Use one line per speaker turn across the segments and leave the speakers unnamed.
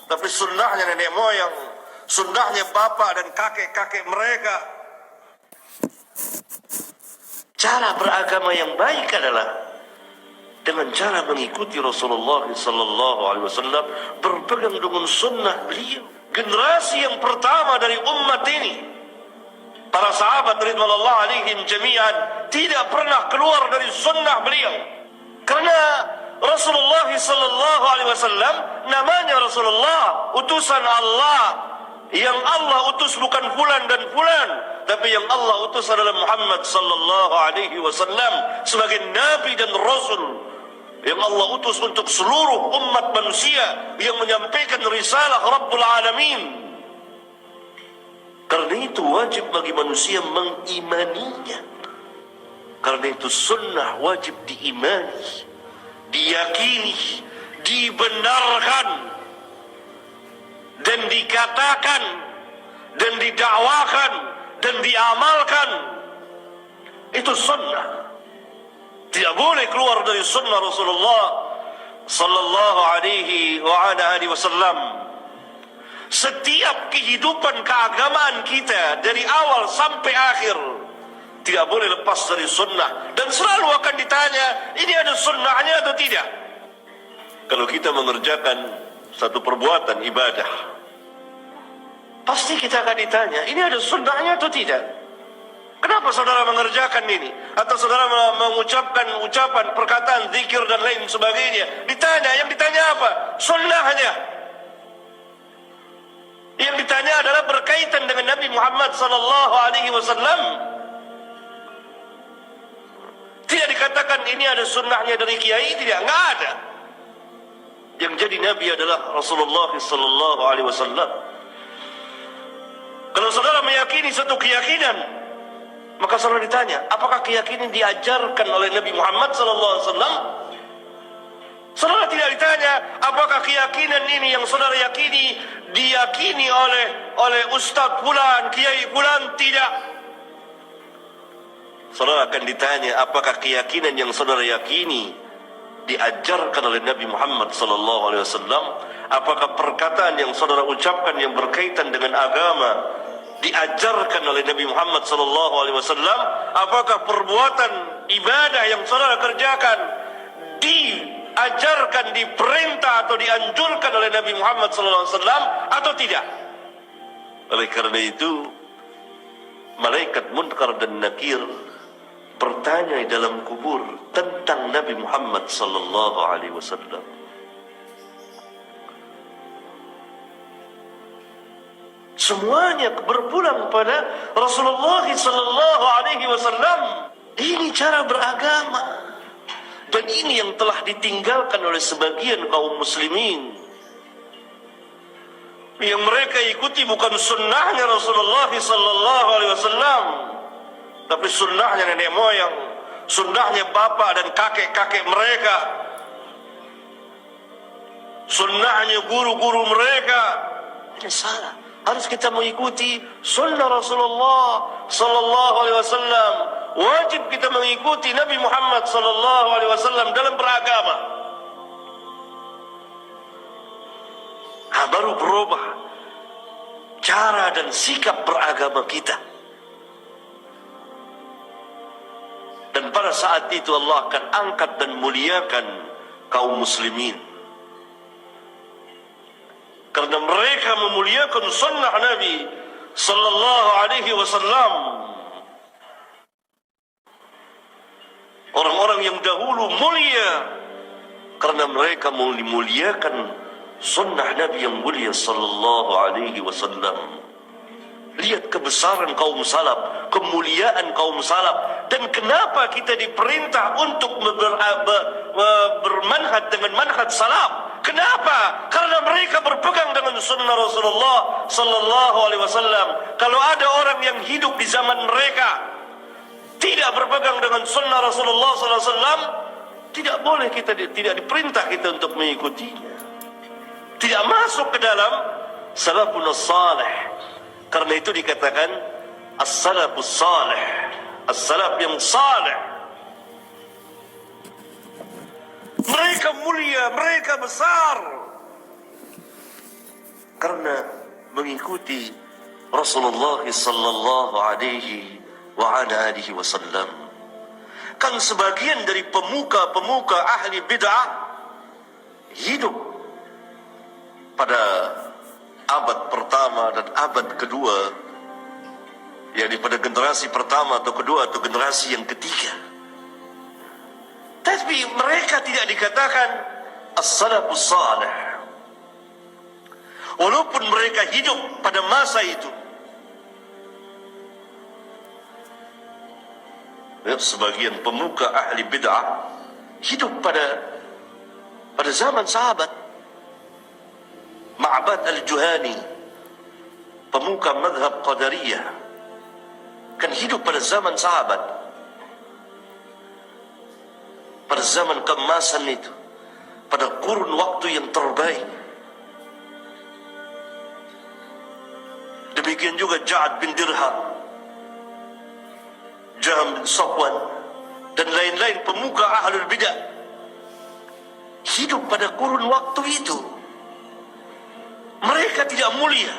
Tapi sunnahnya nenek moyang, sunnahnya bapak dan kakek-kakek mereka. Cara beragama yang baik adalah dengan cara mengikuti Rasulullah sallallahu alaihi wasallam, berpegang dengan sunnah beliau. Generasi yang pertama dari umat ini, para sahabat ridwanullah alaihim jami'an, tidak pernah keluar dari sunnah beliau. Karena Rasulullah sallallahu alaihi wasallam namanya Rasulullah, utusan Allah. Yang Allah utus bukan fulan dan fulan, tapi yang Allah utus adalah Muhammad sallallahu alaihi wasallam sebagai nabi dan rasul yang Allah utus untuk seluruh umat manusia, yang menyampaikan risalah Rabbul Alamin. Karena itu wajib bagi manusia mengimaninya. Karena itu sunnah wajib diimani, diyakini, dibenarkan, dan dikatakan, dan didakwakan, dan diamalkan. Itu sunnah. Tidak boleh keluar dari sunnah Rasulullah sallallahu alaihi wa ala alihi wasallam. Setiap kehidupan keagamaan kita dari awal sampai akhir tidak boleh lepas dari sunnah, dan selalu akan ditanya, ini ada sunnahnya atau tidak? Kalau kita mengerjakan satu perbuatan ibadah, pasti kita akan ditanya, ini ada sunnahnya atau tidak? Kenapa saudara mengerjakan ini? Atau saudara mengucapkan ucapan, perkataan, zikir dan lain sebagainya? Ditanya, yang ditanya apa? Sunnahnya. Yang ditanya adalah berkaitan dengan Nabi Muhammad sallallahu alaihi wasallam. Tidak dikatakan ini ada sunnahnya dari kiai, tidak, enggak ada. Yang jadi Nabi adalah Rasulullah sallallahu alaihi wasallam. Kalau saudara meyakini satu keyakinan, maka saudara ditanya, apakah keyakinan diajarkan oleh Nabi Muhammad SAW? Saudara tidak ditanya, apakah keyakinan ini yang saudara yakini diyakini oleh Ustadz Fulan, Kiai Fulan? Tidak. Saudara akan ditanya, apakah keyakinan yang saudara yakini diajarkan oleh Nabi Muhammad SAW? Apakah perkataan yang saudara ucapkan yang berkaitan dengan agama diajarkan oleh Nabi Muhammad sallallahu alaihi wasallam? Apakah perbuatan ibadah yang saudara kerjakan diajarkan, diperintah atau dianjurkan oleh Nabi Muhammad sallallahu alaihi wasallam atau tidak? Oleh karena itu, malaikat Munkar dan Nakir bertanya di dalam kubur tentang Nabi Muhammad sallallahu alaihi wasallam. Semuanya berpulang pada Rasulullah sallallahu alaihi wasallam. Ini cara beragama. Dan ini yang telah ditinggalkan oleh sebagian kaum muslimin, yang mereka ikuti bukan sunnahnya Rasulullah sallallahu alaihi wasallam, tapi sunnahnya nenek moyang, sunnahnya bapak dan kakek-kakek mereka, sunnahnya guru-guru mereka. Ini salah. Harus kita mengikuti sunnah Rasulullah sallallahu alaihi wasallam. Wajib kita mengikuti Nabi Muhammad sallallahu alaihi wasallam dalam beragama. Baru berubah cara dan sikap beragama kita. Dan pada saat itu Allah akan angkat dan muliakan kaum muslimin. Karena mereka memuliakan sunnah Nabi sallallahu alaihi wasallam. Orang-orang yang dahulu mulia karena mereka memuliakan sunnah Nabi yang mulia sallallahu alaihi wasallam. Lihat kebesaran kaum salaf, kemuliaan kaum salaf, dan kenapa kita diperintah untuk bermanhaj dengan manhaj salaf. Kenapa? Karena mereka berpegang dengan sunnah Rasulullah sallallahu alaihi wasallam. Kalau ada orang yang hidup di zaman mereka tidak berpegang dengan sunnah Rasulullah sallallahu alaihi wasallam, tidak boleh kita, tidak diperintah kita untuk mengikutinya. Tidak masuk ke dalam salafun salih. Karena itu dikatakan as-salafus salih, as-salaf yang salih. Mereka mulia, mereka besar. karena mengikuti Rasulullah sallallahu alaihi wa ala alihi wasallam. Kan sebagian dari pemuka-pemuka ahli bid'ah hidup pada abad pertama dan abad kedua, yakni pada generasi pertama atau kedua atau generasi yang ketiga. Tapi mereka tidak dikatakan as-salafus salih, walaupun mereka hidup pada masa itu. Sebagian pemuka ahli bid'ah hidup pada zaman sahabat. Ma'bad al-Juhani, pemuka madhab Qadariyah, kan hidup pada zaman sahabat, pada zaman keemasan itu, pada kurun waktu yang terbaik. Demikian juga Ja'ad bin Dirham, Jahm bin Safwan, dan lain-lain pemuka ahlul bidah hidup pada kurun waktu itu. Mereka tidak mulia,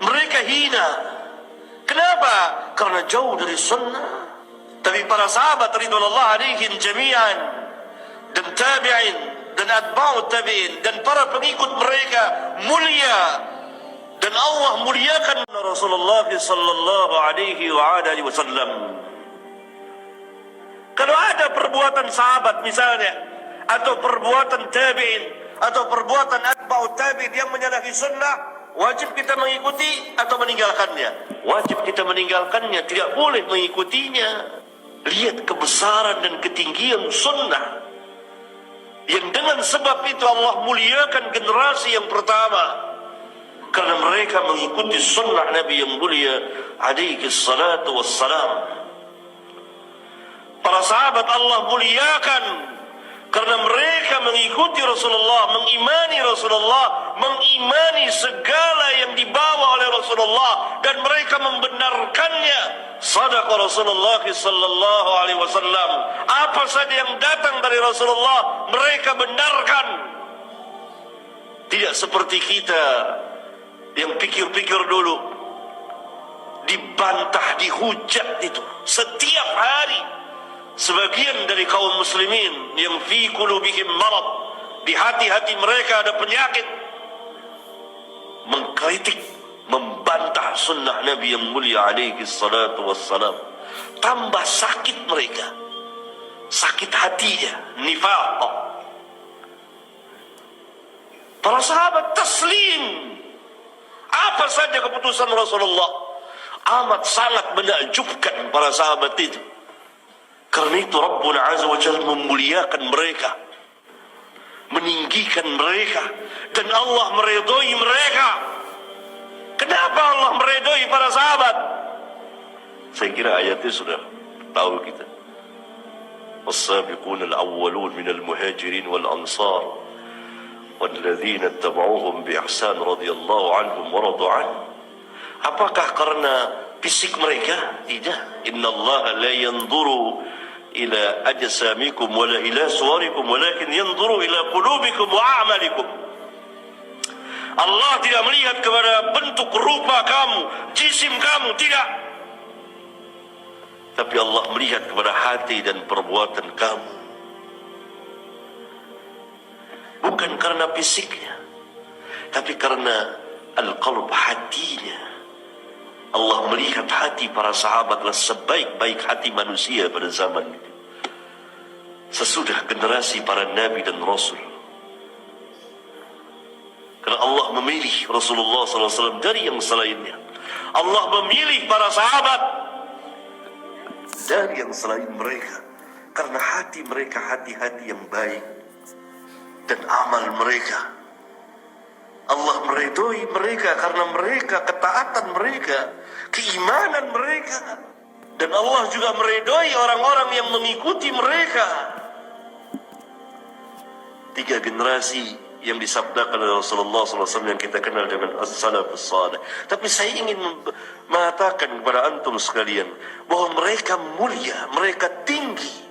mereka hina. Kenapa? Karena jauh dari sunnah. Tapi para sahabat ridwanullah alaihim jami'an, dan tabi'in, dan atba'ut tabi'in, dan para pengikut mereka mulia, dan Allah muliakan Rasulullah sallallahu alaihi wa alihi wasallam. Kalau ada perbuatan sahabat misalnya, atau perbuatan tabi'in, atau perbuatan atba'ut tabi'in yang menyalahi sunnah, wajib kita mengikuti atau meninggalkannya? Wajib kita meninggalkannya, tidak boleh mengikutinya. Lihat kebesaran dan ketinggian sunnah, yang dengan sebab itu Allah muliakan generasi yang pertama, karena mereka mengikuti sunnah Nabi yang mulia alaihi salatu wassalam. Para sahabat Allah muliakan karena mereka mengikuti Rasulullah, mengimani Rasulullah, mengimani segala yang dibawa oleh Rasulullah, dan mereka membenarkannya. Sadaqa Rasulullah sallallahu alaihi wasallam. Apa saja yang datang dari Rasulullah, mereka benarkan. Tidak seperti kita yang pikir-pikir dulu, dibantah, dihujat itu setiap hari. Sebagian dari kaum muslimin yang fi qulubihim marad, di hati-hati mereka ada penyakit, mengkritik, membantah sunnah Nabi yang mulia alaihi salatu wassalam. Tambah sakit mereka, sakit hatinya, nifaq. Para sahabat taslim, apa saja keputusan Rasulullah, amat sangat menakjubkan para sahabat itu. Karena itu Rabbul Azza wa Jalla memuliakan mereka, meninggikan mereka, dan Allah meridhoi mereka. Kenapa Allah meridhoi para sahabat? Saya kira ayatnya sudah tahu kita. Was-sabiquna al-awwalun minal muhajirin wal ansar walladzina ittaba'uuhum bi ihsan radhiyallahu anhum wa radu anhu. Apakah karena fisik mereka? Tidak. Innallaha la yanzuru ila ajsamikum wala ila suwarikum walakin yanzuru ila qulubikum wa a'malikum. Allah tidak melihat kepada bentuk rupa kamu, jisim kamu, tidak. Tapi Allah melihat kepada hati dan perbuatan kamu. Bukan karena fisiknya, tapi karena al-qalb, hatinya. Allah melihat hati para sahabat adalah sebaik-baik hati manusia pada zaman itu, sesudah generasi para nabi dan rasul. Karena Allah memilih Rasulullah SAW dari yang selainnya. Allah memilih para sahabat dari yang selain mereka, karena hati mereka hati-hati yang baik, dan amal mereka, Allah meridhoi mereka karena mereka, ketaatan mereka, keimanan mereka. Dan Allah juga meridhoi orang-orang yang mengikuti mereka. 3 generasi yang disabdakan oleh Rasulullah SAW yang kita kenal dengan as-salafus salih. Tapi saya ingin mengatakan kepada antum sekalian bahwa mereka mulia, mereka tinggi,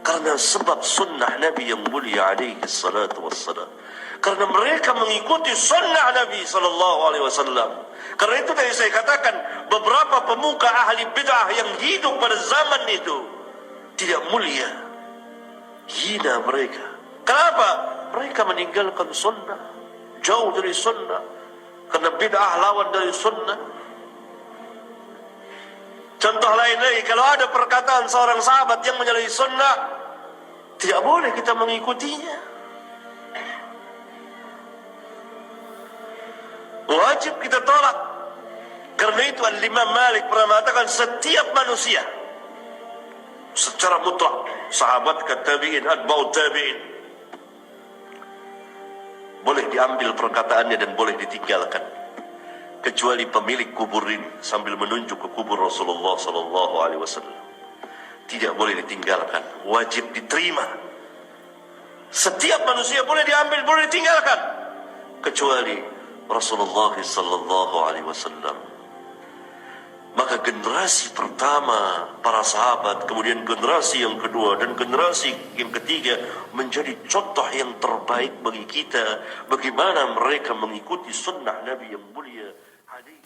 Karena sebab sunnah Nabi yang mulia alaihi salatu wassalam. Karena mereka mengikuti sunnah Nabi sallallahu alaihi wasallam. Karena itu tadi saya katakan, beberapa pemuka ahli bid'ah yang hidup pada zaman itu tidak mulia, hina mereka. Kenapa? Mereka meninggalkan sunnah, jauh dari sunnah. Karena bid'ah lawan dari sunnah. Contoh lain lagi, kalau ada perkataan seorang sahabat yang menyalahi sunnah, tidak boleh kita mengikutinya. Wajib kita tolak. Karena itu Al-Imam Malik pernah mengatakan, setiap manusia secara mutlak, sahabat ke tabi'in, atba'ut tabi'in, boleh diambil perkataannya dan boleh ditinggalkan, kecuali pemilik kubur ini, sambil menunjuk ke kubur Rasulullah sallallahu alaihi wasallam. Tidak boleh ditinggalkan, wajib diterima. Setiap manusia boleh diambil, boleh ditinggalkan, kecuali Rasulullah sallallahu alaihi wasallam. Maka generasi pertama para sahabat, kemudian generasi yang kedua dan generasi yang ketiga menjadi contoh yang terbaik bagi kita, bagaimana mereka mengikuti sunnah Nabi yang mulia alaihi